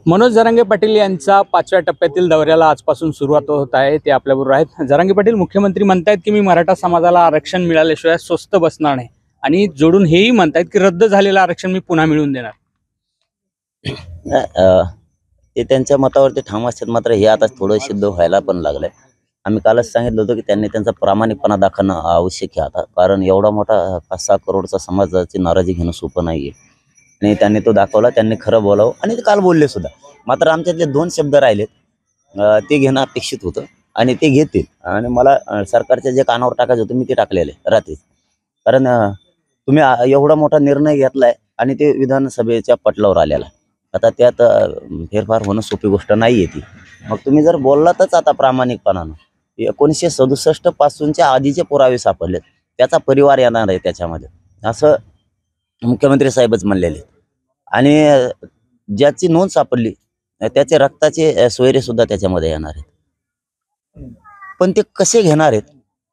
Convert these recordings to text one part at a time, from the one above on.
मनोज जरांगे पाटील यांचा 5व्या टप्प्यातील दौऱ्याला आजपासून सुरुवात होत आहे. ते आपल्याबरोबर आहेत. जरांगे पाटील, मुख्यमंत्री म्हणतायत की मी मराठा समाजाला आरक्षण मिळाल्याशिवाय स्वस्थ बसणार नाही आणि जोडून हेही म्हणतायत की रद्द झालेलं आरक्षण मी पुन्हा मिळवून देणार. ते त्यांच्या मतावरती ठाम असतात, मात्र हे आता थोडं सिद्ध व्हायला पण लागलंय. आम्ही कालच सांगितलं होतं की त्यांनी त्यांचा प्रामाणिकपणा दाखवणं आवश्यक आहे आता, कारण एवढा मोठा 5-6 करोडचा समाजाची नाराजी घेणं सोपं नाहीये आणि त्यांनी तो दाखवला. त्यांनी खरं बोलावं आणि ते काल बोलले सुद्धा. मात्र आमच्यातले 2 शब्द राहिलेत, ते घेणं अपेक्षित होतं आणि ते घेतील. आणि मला सरकारच्या जे कानावर टाकायचं होतं मी ते टाकलेलं आहे रात्री. कारण तुम्ही एवढा मोठा निर्णय घेतलाय आणि ते विधानसभेच्या पटलावर आलेला. आता त्यात फेरफार होणं सोपी गोष्ट नाहीये ती. मग तुम्ही जर बोललातच आता प्रामाणिकपणानं, 1967 पासूनच्या आधीचे पुरावे सापडलेत, त्याचा परिवार येणार आहे त्याच्यामध्ये, असं मुख्यमंत्री साहेबच म्हणलेले. आणि ज्याची नोंद सापडली त्याचे रक्ताचे सोयरे सुद्धा त्याच्यामध्ये येणार आहेत. पण ते कसे घेणार आहेत,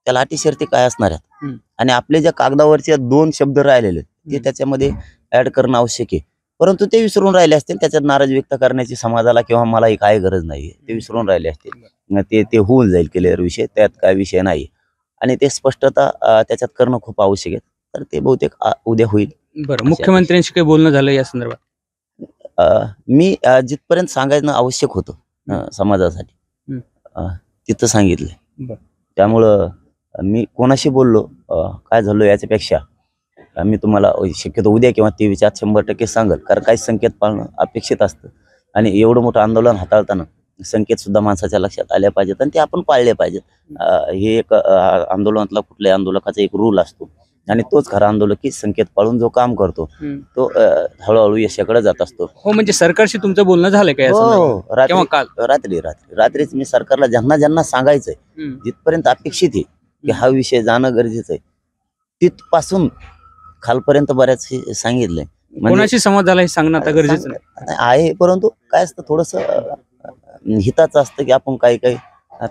त्याला अटी शर्ती काय असणार आहेत, आणि आपले ज्या कागदावरचे 2 शब्द राहिलेले ते त्याच्यामध्ये ऍड करणं आवश्यक आहे. परंतु ते विसरून राहिले असतील. त्याच्यात नाराज व्यक्त करण्याची समाजाला किंवा मलाही काय गरज नाहीये. ते विसरून राहिले असतील. ते होऊन जाईल क्लिअर विषय, त्यात काय विषय नाही. आणि ते स्पष्टता त्याच्यात करणं खूप आवश्यक आहे. तर ते बहुतेक उद्या होईल. बरं, मुख्यमंत्र्यांशी काही बोलणं झालं या संदर्भात? मी जिथपर्यंत सांगायचं आवश्यक होतं समाजासाठी तिथं सांगितलंय. त्यामुळं मी कोणाशी बोललो काय झालो याच्यापेक्षा मी तुम्हाला शक्यतो उद्या किंवा 23 आत 100% सांगेल. कारण काही संकेत पाळणं अपेक्षित असतं आणि एवढं मोठं आंदोलन हाताळताना संकेत सुद्धा माणसाच्या लक्षात आले पाहिजेत आणि ते आपण पाळले पाहिजेत. हे एक आंदोलनातला कुठल्याही आंदोलकाचा एक रूल असतो आणि तोच खरा आंदोलक की संकेत पाळून जो काम करतो तो हळूहळू यशाकडे जात असतो. हो, म्हणजे सरकारशी तुमचं बोलणं झालंय का? रात्रीच मी सरकारला ज्यांना सांगायचंय, जिथपर्यंत अपेक्षित आहे की हा विषय जाणं गरजेचं आहे, तिथपासून खालपर्यंत बऱ्याच सांगितलंय. कोणाशी संवाद झाला हे सांगणं आता गरजेचं आहे. परंतु काय असतं, थोडस हिताचं असतं की आपण काही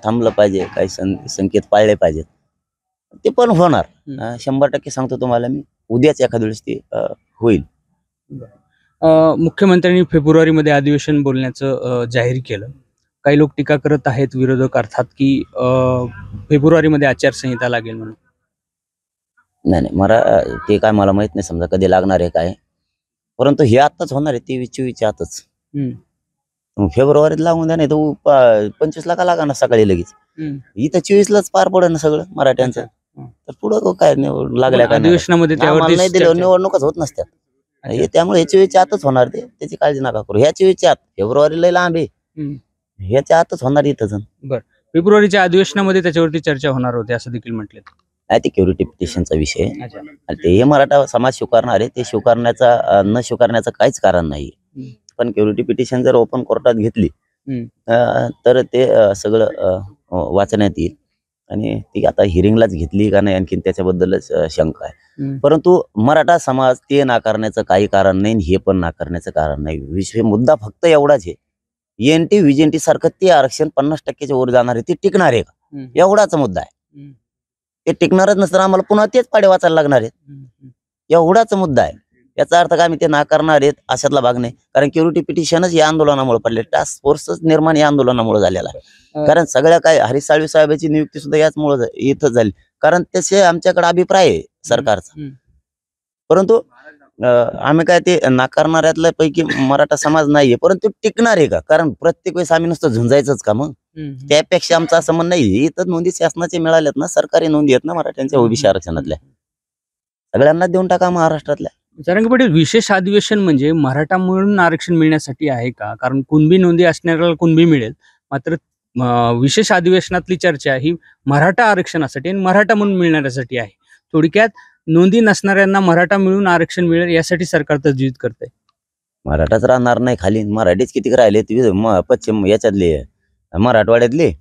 थांबलं पाहिजे, काही संकेत पाळले पाहिजेत. ते पण होणार. 100% सांगतो तुम्हाला मी, उद्याच एखाद्या वेळेस ते होईल. मुख्यमंत्र्यांनी फेब्रुवारीमध्ये अधिवेशन बोलण्याचं जाहीर केलं. काही लोक टीका करत आहेत, विरोधक अर्थात, की फेब्रुवारीमध्ये आचारसंहिता लागेल म्हणून. नाही, ते काय मला माहित नाही समजा कधी लागणार आहे काय. परंतु हे आताच होणार आहे, 23-24 आतच. फेब्रुवारीत लागून द्या, नाही तर 25 ला का लागा ना सकाळी लगेच. इथं 24 लाच पार पडेल ना सगळं मराठ्यांचं. तर पुढं काय लागल्या काय अधिवेशनामध्ये नाही दिलं, निवडणुकाच होत नसत्यात. त्यामुळे ह्याच्या वेळेच्या आतच होणार ते, त्याची काळजी नका करू. ह्याच्या वेळेच्या आत, फेब्रुवारीला लांब आहे, ह्याच्या आतच होणार इथं. बरं, फेब्रुवारीच्या अधिवेशनामध्ये त्याच्यावरती चर्चा होणार होती असं देखील म्हटलं. सिक्युरिटी पिटिशनचा विषय आणि ते हे मराठा समाज स्वीकारणार आहे. ते स्वीकारण्याचा न स्वीकारण्याचं काहीच कारण नाही. पण सिक्युरिटी पिटिशन जर ओपन कोर्टात घेतली तर ते सगळं वाचण्यात येईल. आणि ती आता हिअरिंगलाच घेतली का नाही आणखीन त्याच्याबद्दलच शंका आहे. परंतु मराठा समाज ते नाकारण्याचं काही कारण नाही, हे पण नाकारण्याचं कारण नाही. विषय मुद्दा फक्त एवढाच आहे, ENT VGNT सारखं ते आरक्षण 50%च्या वर जाणार आहे, ते टिकणार आहे का, एवढाच मुद्दा आहे. ते टिकणारच नसताना आम्हाला पुन्हा तेच पाडे वाचायला लागणार आहेत, एवढाच मुद्दा आहे. याचा अर्थ काय, आम्ही ते नाकारणार आहेत अशातला भाग नाही. कारण सिक्युरिटी पिटिशनच या आंदोलनामुळे पडले, टास्क फोर्सच निर्माण या आंदोलनामुळे झालेला आहे. कारण सगळ्या काय हरीश साळवे साहेबांची नियुक्ती सुद्धा याचमुळे इथंच झाली. कारण तसे आमच्याकडे अभिप्राय आहे सरकारचा. परंतु आम्ही काय ते नाकारणाऱ्यातल्या पैकी मराठा समाज नाहीये. परंतु टिकणार आहे का, कारण प्रत्येक वेळेस आम्ही नुसतं झुंजायचंच का मग? त्यापेक्षा आमचं असं म्हणणं नाही, इथं नोंदी शासनाचे मिळाल्यात ना, सरकारी नोंदी आहेत ना मराठ्यांच्या ओबीसी आरक्षणातल्या, सगळ्यांना देऊन टाका महाराष्ट्रातल्या. जरांगे पाटील, विशेष अधिवेशन म्हणजे मराठा म्हणून आरक्षण मिळण्यासाठी आहे का? कारण कुणबी नोंदी असणाऱ्याला कुणबी मिळेल, मात्र विशेष अधिवेशनातली चर्चा ही मराठा आरक्षणासाठी आणि मराठा म्हणून मिळण्यासाठी आहे. थोडक्यात नोंदी नसणाऱ्यांना मराठा मिळून आरक्षण मिळेल यासाठी सरकार तजवीज करते. मराठाच राहणार नाही खाली, मराठीच किती राहिले पश्चिम याच्यातले मराठवाड्यातले,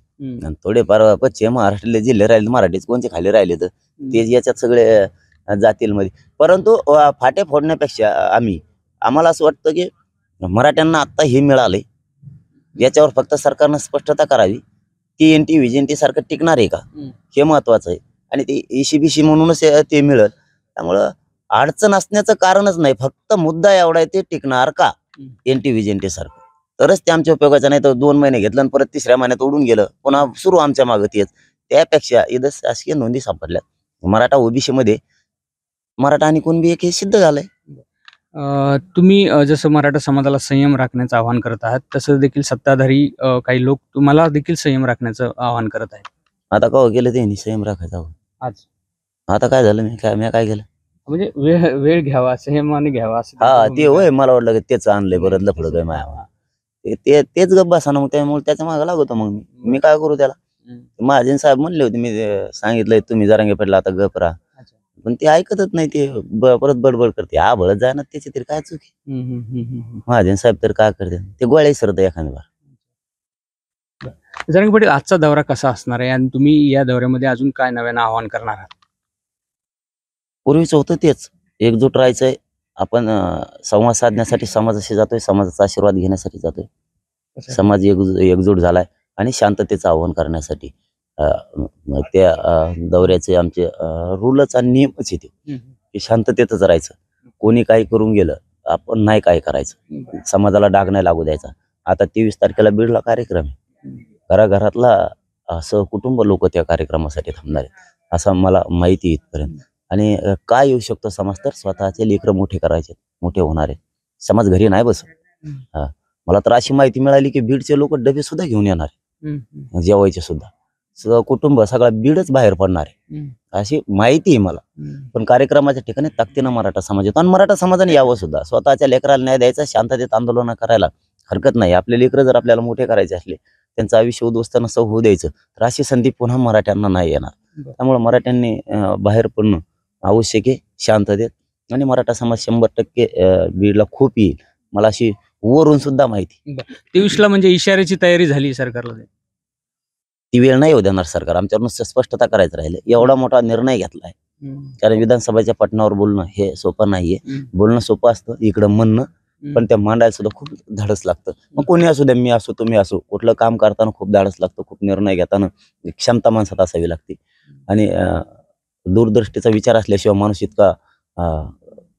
थोडेफार पश्चिम महाराष्ट्रातले जिल्हे राहिले, मराठीच कोणते खाली राहिले तर ते याच्यात सगळे जातील मध्ये. परंतु फाटे फोडण्यापेक्षा आम्हाला असं वाटतं की मराठ्यांना आता हे मिळाले, याच्यावर फक्त सरकारनं स्पष्टता करावी की ENT VGNT सारखं टिकणार आहे का, हे महत्वाचं आहे. आणि ते ECBC म्हणूनच ते मिळत, त्यामुळं अडचण असण्याचं कारणच नाही. फक्त मुद्दा एवढा आहे, ते टिकणार का ENT VGNT सारखं. तरच ते आमच्या उपयोगाचं, नाही तर 2 महिने घेतलं आणि परत 3ऱ्या महिन्यात उडून गेलं, पुन्हा सुरू आमच्या मागं तेच. त्यापेक्षा इथं शासकीय नोंदी सापडल्या. मराठा ओबीसी मध्ये मराठा आणि कुणबी एक हे सिद्ध झालंय. तुम्ही जसं मराठा समाजाला संयम राखण्याचं आवाहन करत आहात, तसं देखील सत्ताधारी काही लोक तुम्हाला देखील संयम राखण्याचं आवाहन करत आहेत. आता का गेलं ते संयम राखायचा हो. आज आता काय झालं, मी काय केलं? म्हणजे वेळ घ्यावा, संयमाने घ्यावा असं हा त्यांचं ते भूमिका होय, आहे. मला वाटलं की तेच आणलंय परत लफडं काय माया. तेच गप्प बसा ना, मग त्यामुळे त्याच्या मागं लागतो. मग मी काय करू त्याला? महाजन साहेब म्हणले होते, मी सांगितलंय तुम्ही जरांगे पाटील आता गप राहा, अच्छा. पण ते ऐकतच नाही. ते परत बडबड करते, हा भळत जाय ना, त्याची तरी काय चुकी. महाजन साहेब तर काय करते, ते गोळ्या सरत एखादी बार. जरांगे पाटील, आजचा दौरा कसा असणार आहे आणि तुम्ही या दौऱ्यामध्ये अजून काय नव्यानं आवाहन करणार आहात? पूर्वीच होतं तेच, एकजूट राहायचंय. आपण संवाद साधण्यासाठी समाजाशी जातोय, समाजाचा आशीर्वाद घेण्यासाठी जातोय. समाज एकजूट झालाय आणि शांततेचं आवाहन करण्यासाठी. त्या दौऱ्याचे आमचे रूलच आणि नियमच येते की शांततेतच राहायचं. कोणी काही करून गेलं, आपण नाही काय करायचं, समाजाला डाग नाही लागू द्यायचा. आता 23 तारखेला बीडला कार्यक्रम आहे. घराघरातला सहकुटुंब लोक त्या कार्यक्रमासाठी थांबणार आहेत असं मला माहिती आहे इथपर्यंत. आणि काय येऊ शकतो समाज, तर स्वतःचे लेकरं मोठे करायचे, मोठे होणार आहेत. समाज घरी नाही बसत. मला तर अशी माहिती मिळाली की बीडचे लोक डबे सुद्धा घेऊन येणार आहे, जेवायचे सुद्धा. कुटुंब सगळा बीडच बाहेर पडणार आहे अशी माहिती आहे मला. पण कार्यक्रमाच्या ठिकाणी ताकदीनं मराठा समाज येतो आणि मराठा समाजाने यावं सुद्धा. स्वतःच्या लेकराला न्याय द्यायचा, शांततेत आंदोलन करायला हरकत नाही. आपले लेकरं जर आपल्याला मोठे करायचे असले, त्यांचं आयुष्य उद्ध्वस्त नसं होऊ द्यायचं, तर अशी संधी पुन्हा मराठ्यांना नाही येणार. त्यामुळे मराठ्यांनी बाहेर पडणं आवश्यक आहे शांततेत. आणि मराठा समाज 100% बीडला खूप येईल, मला अशी वरून सुद्धा माहिती. 23ला म्हणजे इशाऱ्याची तयारी झाली सरकारला? ती वेळ नाही येऊ देणार सरकार. आमच्यावर नुसतं स्पष्टता करायचं राहिलं. एवढा मोठा निर्णय घेतलाय, कारण विधानसभेच्या पटनावर बोलणं हे सोपं नाहीये. बोलणं सोपं असतं, इकडं म्हणणं, पण त्या मांडायला सुद्धा खूप धाडस लागतं. मग कोणी असू द्या, मी असो तुम्ही असो, कुठलं काम करताना खूप धाडस लागतं, खूप निर्णय घेताना क्षमता माणसात असावी लागते. आणि दूरदृष्टीचा विचार असल्याशिवाय माणूस इतका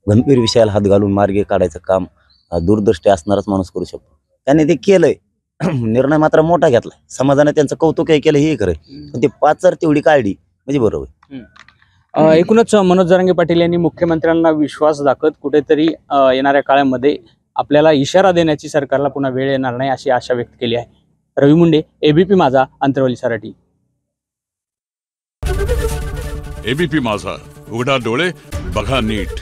गंभीर विषयाला हात घालून मार्गे काढायचं काम दूरदृष्टी असणारच माणूस करू शकतो. त्याने ते केलंय. निर्णय मात्र मोठा घेतलाय. समाजाने त्यांचं कौतुक केलं, हे खरं, पण ते पाचर तेवढी काढली म्हणजे बरोबर. एकूणच मनोज जरांगे पाटील यांनी मुख्यमंत्र्यांना विश्वास दाखवत कुठेतरी येणाऱ्या काळामध्ये आपल्याला इशारा देण्याची सरकारला पुन्हा वेळ येणार नाही अशी आशा व्यक्त केली आहे. रवी मुंडे, एबीपी माझा, अंतरवली सराटी. एबीपी माझा, उघडा डोळे बघा नीट.